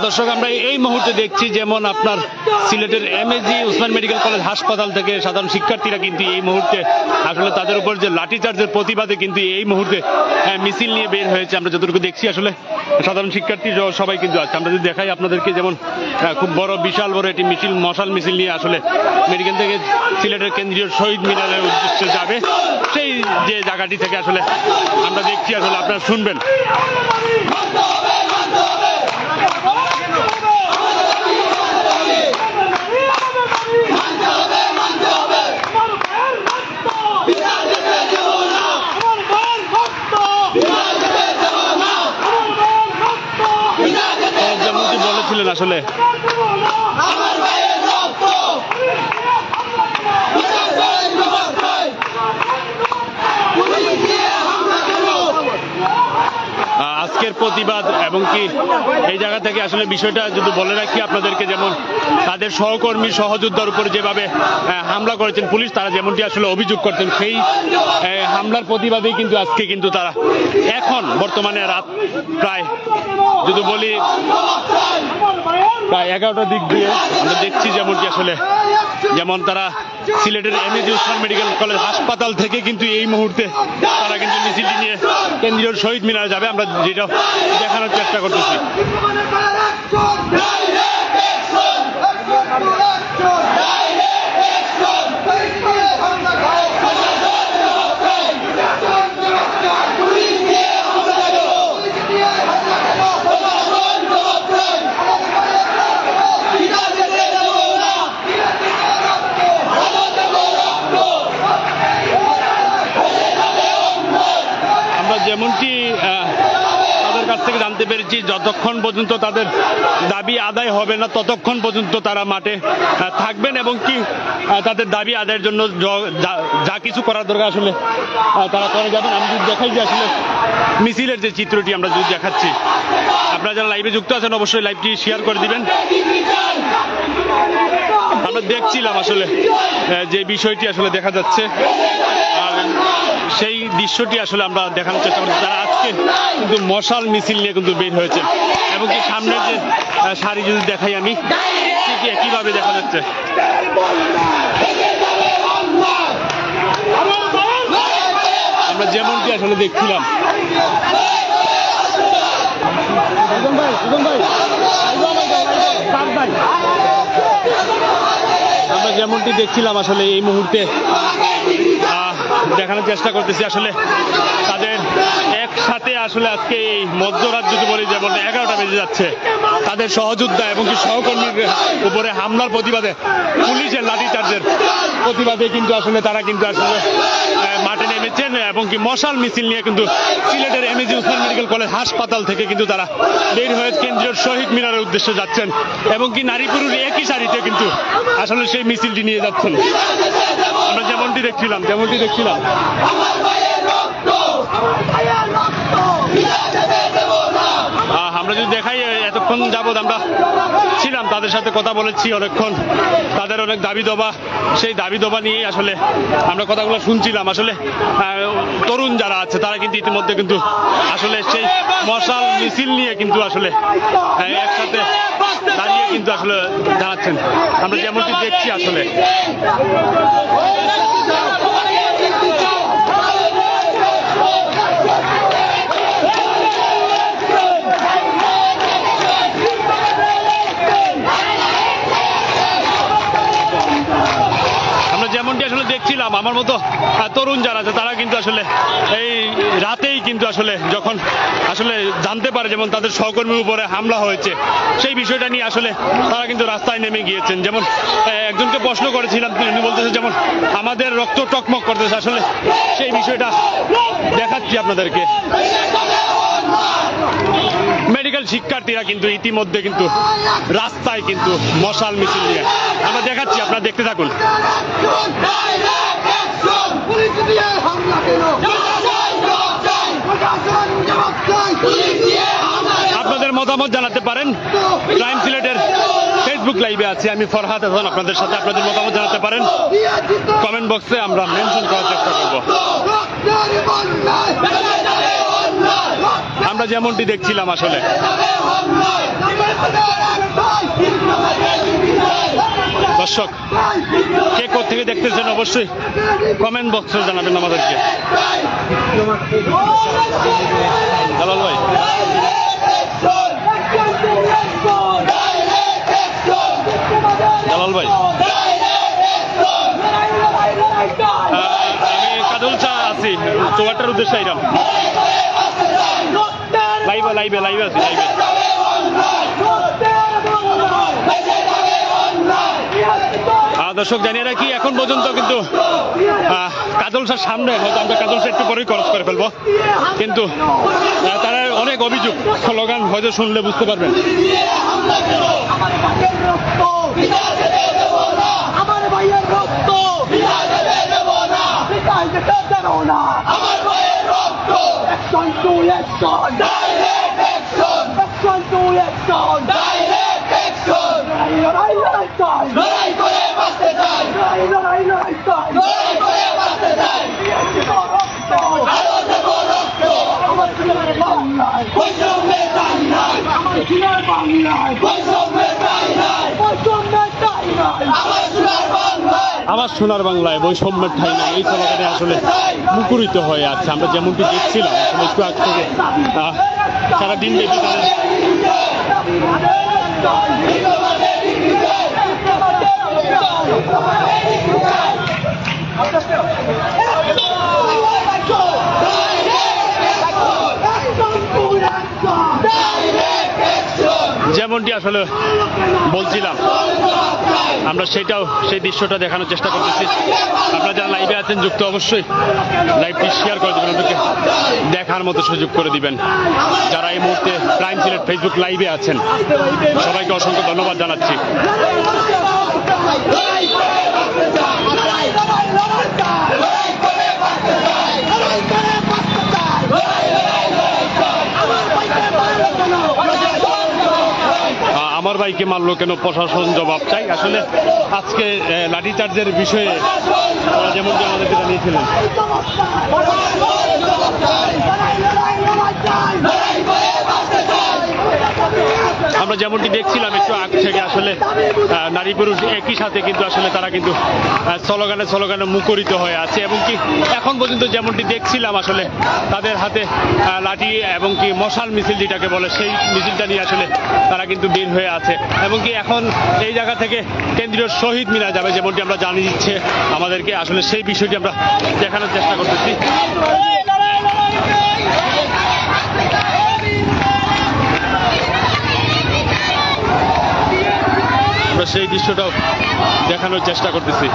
দর্শক আমরা এই মুহূর্তে দেখছি যেমন আপনার সিলেটের এমএজি ওসমান মেডিকেল কলেজ হাসপাতাল থেকে সাধারণ শিক্ষার্থীরা কিন্তু এই মুহূর্তে আসলে তাদের উপর যে লাঠিচার্জের প্রতিবাদে কিন্তু এই মুহূর্তে মিছিল নিয়ে বের হয়েছে। আমরা যতটুকু দেখছি আসলে সাধারণ শিক্ষার্থী সবাই কিন্তু আছে। আমরা যদি দেখাই আপনাদেরকে, যেমন খুব বড় বিশাল বড় একটি মিছিল, মশাল মিছিল নিয়ে আসলে মেডিকেল থেকে সিলেটের কেন্দ্রীয় শহীদ মিনারের উদ্দেশ্যে যাবে। সেই যে জায়গাটি থেকে আসলে আমরা দেখছি, আসলে আপনারা শুনবেন। যেমনটি বলেছিলেন আসলে আজকের প্রতিবাদ এবং কি এই জায়গা থেকে আসলে বিষয়টা যদি বলে রাখি আপনাদেরকে, যেমন তাদের সহকর্মী সহযোদ্ধার উপর যেভাবে হামলা করেছেন পুলিশ, তারা যেমনটি আসলে অভিযোগ করতেন, সেই হামলার প্রতিবাদেই কিন্তু আজকে কিন্তু তারা এখন বর্তমানে রাত প্রায় যদি বলি প্রায় 11টার দিক দিয়ে আমরা দেখছি যেমনটি আসলে যেমন তারা সিলেটের এমএজি ওসমান মেডিকেল কলেজ হাসপাতাল থেকে কিন্তু এই মুহূর্তে তারা কিন্তু মিছিলটি নিয়ে কেন্দ্রীয় শহীদ মিনারে যাবে। আমরা যেটা দেখানোর চেষ্টা করতেছি। যেমনটি তাদের কাছ থেকে জানতে পেরেছি, যতক্ষণ পর্যন্ত তাদের দাবি আদায় হবে না ততক্ষণ পর্যন্ত তারা মাঠে থাকবেন এবং কি তাদের দাবি আদায়ের জন্য যা কিছু করার দরকার আসলে তারা করে যাবেন। আমি যদি দেখাই যে আসলে মিছিলের যে চিত্রটি আমরা যদি দেখাচ্ছি, আপনারা যারা লাইভে যুক্ত আছেন অবশ্যই লাইভটি শেয়ার করে দিবেন। আমরা দেখছিলাম আসলে যে বিষয়টি আসলে দেখা যাচ্ছে, আর সেই দৃশ্যটি আসলে আমরা দেখানোর চেষ্টা করছি। তারা আজকে কিন্তু মশাল মিছিল নিয়ে কিন্তু বের হয়েছে এবং কি সামনের যে সারি যদি দেখাই আমি, ঠিক একইভাবে দেখা যাচ্ছে। আমরা যেমনটি আসলে দেখছিলাম, আমরা যেমনটি দেখছিলাম আসলে এই মুহূর্তে দেখানোর চেষ্টা করতেছি আসলে তাদের একসাথে আসলে আজকে এই মধ্যরাত যদি বলি, যেমন 11টা বেজে যাচ্ছে, তাদের সহযোদ্ধা এবং কি সহকর্মীর উপরে হামলার প্রতিবাদে, পুলিশের লাঠিচার্জের প্রতিবাদে কিন্তু আসলে তারা কিন্তু আসলে মাঠে নেমেছেন এবং কি মশাল মিছিল নিয়ে কিন্তু সিলেটের এমএজি ওসমান মেডিকেল কলেজ হাসপাতাল থেকে কিন্তু তারা বের হয়ে কেন্দ্রীয় শহীদ মিনারের উদ্দেশ্যে যাচ্ছেন এবং কি নারী পুরুষ একই সারিতে কিন্তু আসলে সেই মিছিলটি নিয়ে যাচ্ছেন। আমরা যেমনটি দেখছিলাম আমরা যদি দেখাই, এতক্ষণ যাবৎ আমরা ছিলাম, তাদের সাথে কথা বলেছি অনেকক্ষণ, তাদের অনেক দাবি দাবা, সেই দাবি দাবা নিয়েই আসলে আমরা কথাগুলো শুনছিলাম। আসলে তরুণ যারা আছে তারা কিন্তু ইতিমধ্যে কিন্তু আসলে সেই মশাল মিছিল নিয়ে কিন্তু আসলে একসাথে দাঁড়িয়ে কিন্তু আসলে দাঁড়াচ্ছেন। আমরা যেমনটি দেখছি আসলে দেখছিলাম, আমার মতো তরুণ যারা আছে তারা কিন্তু আসলে এই রাতেই কিন্তু আসলে যখন আসলে জানতে পারে যেমন তাদের সহকর্মীর উপরে হামলা হয়েছে, সেই বিষয়টা নিয়ে আসলে তারা কিন্তু রাস্তায় নেমে গিয়েছেন। যেমন একজনকে প্রশ্ন করেছিলাম, তিনি বলতেছে যেমন আমাদের রক্ত টকমক করতেছে, আসলে সেই বিষয়টা দেখাচ্ছি আপনাদেরকে। মেডিকেল শিক্ষার্থীরা কিন্তু ইতিমধ্যে কিন্তু রাস্তায় কিন্তু মশাল মিছিল নিয়ে আমরা দেখাচ্ছি, আপনারা দেখতে থাকুন। আপনাদের মতামত জানাতে পারেন। ক্রাইম সিলেটের ফেসবুক লাইভে আছি আমি, ফরহাদ হাসান, আপনাদের সাথে আপনাদের মতামত জানাতে পারেন কমেন্ট বক্সে, আমরা মেনশন করার চেষ্টা করব। আমরা যেমনটি দেখছিলাম আসলে দর্শক কে কোথেকে দেখতেছেন অবশ্যই কমেন্ট বক্সে জানাবেন আমাদেরকে। জালাল ভাই জালাল ভাই আমি কাদলচা আছি, চৌহাট্টার উদ্দেশ্যে আইলাম। লাইভে আছি লাইভে। দর্শক জানিয়ে রাখি এখন পর্যন্ত কিন্তু কাজলসার সামনে হয়তো আমরা কাজলসা একটু পরেই ক্রস করে ফেলবো, কিন্তু তারা অনেক অভিযোগ স্লোগান হয়তো শুনলে বুঝতে পারবেন। আমার সোনার বাংলায় বৈষম্যের ঠাঁই নাই, এই স্লোগানে আসলে মুখরিত হয়ে আছে। আমরা যেমনটি দেখছিলাম আসলে একটু আগ থেকে সারাদিন ব্যাপী তাদের যেমনটি আসলে বলছিলাম আমরা সেই দৃশ্যটা দেখানোর চেষ্টা করতেছি। আপনারা যারা লাইভে আছেন যুক্ত অবশ্যই লাইভটি শেয়ার করে দেবেন, ওদেরকে দেখার মতো সুযোগ করে দিবেন। যারা এই মুহূর্তে প্রাইম সিলেট ফেসবুক লাইভে আছেন সবাইকে অসংখ্য ধন্যবাদ জানাচ্ছি। আমার ভাইকে মারলো কেন, প্রশাসন জবাব চাই। আসলে আজকে লাঠিচার্জের বিষয়ে যেমনটি আমাদেরকে জানিয়েছিলেন আমরা যেমনটি দেখছিলাম একটু আগ থেকে আসলে নারী পুরুষ একই সাথে কিন্তু আসলে তারা কিন্তু স্লোগানে মুখরিত হয়ে আছে, এবং কি এখন পর্যন্ত যেমনটি দেখছিলাম আসলে তাদের হাতে লাঠি এবং কি মশাল মিছিল যেটাকে বলে সেই মিছিলটা নিয়ে আসলে তারা কিন্তু বের হয়ে আছে, এবং কি এখন এই জায়গা থেকে কেন্দ্রীয় শহীদ মিনার যাবে যেমনটি আমরা জানিয়ে দিচ্ছে আমাদেরকে। আসলে সেই বিষয়টি আমরা দেখানোর চেষ্টা করতেছি। আমরা সেই দৃশ্যটাও দেখানোর চেষ্টা করতেছি।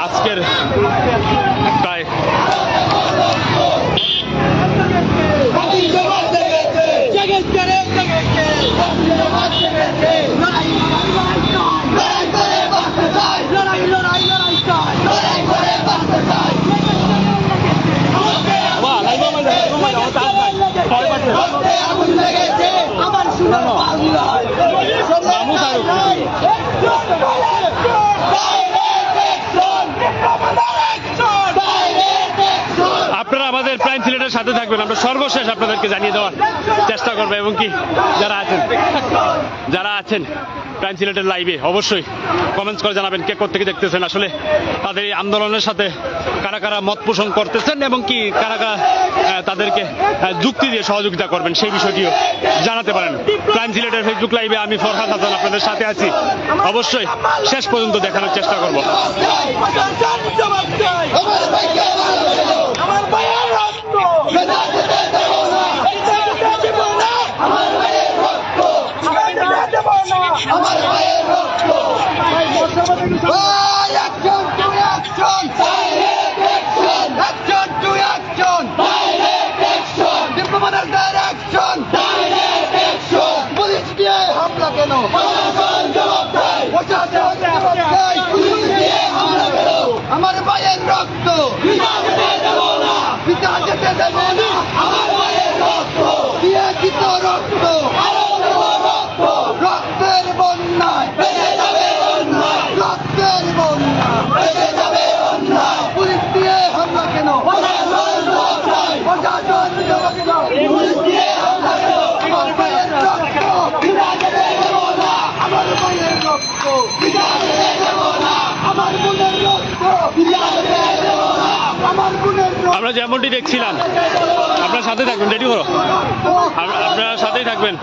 আজকের প্রায় আপনারা আমাদের প্রাইম সিলেটের সাথে থাকবেন, আমরা সর্বশেষ আপনাদেরকে জানিয়ে দেওয়ার চেষ্টা করবো, এবং কি যারা আছেন প্রাইম সিলেটের লাইভে অবশ্যই কমেন্টস করে জানাবেন কে কোথেকে দেখতেছেন, আসলে তাদের এই আন্দোলনের সাথে কারা কারা মত পোষণ করতেছেন এবং কি কারা কারা তাদেরকে যুক্তি দিয়ে সহযোগিতা করবেন সেই বিষয়টিও জানাতে পারেন। প্রাইম সিলেটের ফেসবুক লাইভে আমি ফরহাদ হাসান আপনাদের সাথে আছি, অবশ্যই শেষ পর্যন্ত দেখানোর চেষ্টা করব। আমার ভাইয়ের রক্ত পিতা যেতে দেব না, আমার ভাইয়ের রক্ত দিয়েছি তো রক্ত, রক্তের বন্যায় রক্তের বন্যা পুলিশ দিয়ে হামলা কেন, প্রশাসন আমার ভাইয়ের আমার বোনের রক্ত আমার বোনের রক্ত আমরা যেমনটি দেখছিলাম, আপনার সাথে থাকবেন, রেডি করো, আপনারা সাথেই থাকবেন।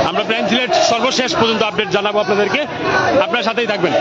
আমরা প্ল্যান সিলেট সর্বশেষ পর্যন্ত আপডেট জানাবো আপনাদেরকে, আপনার সাথেই থাকবেন।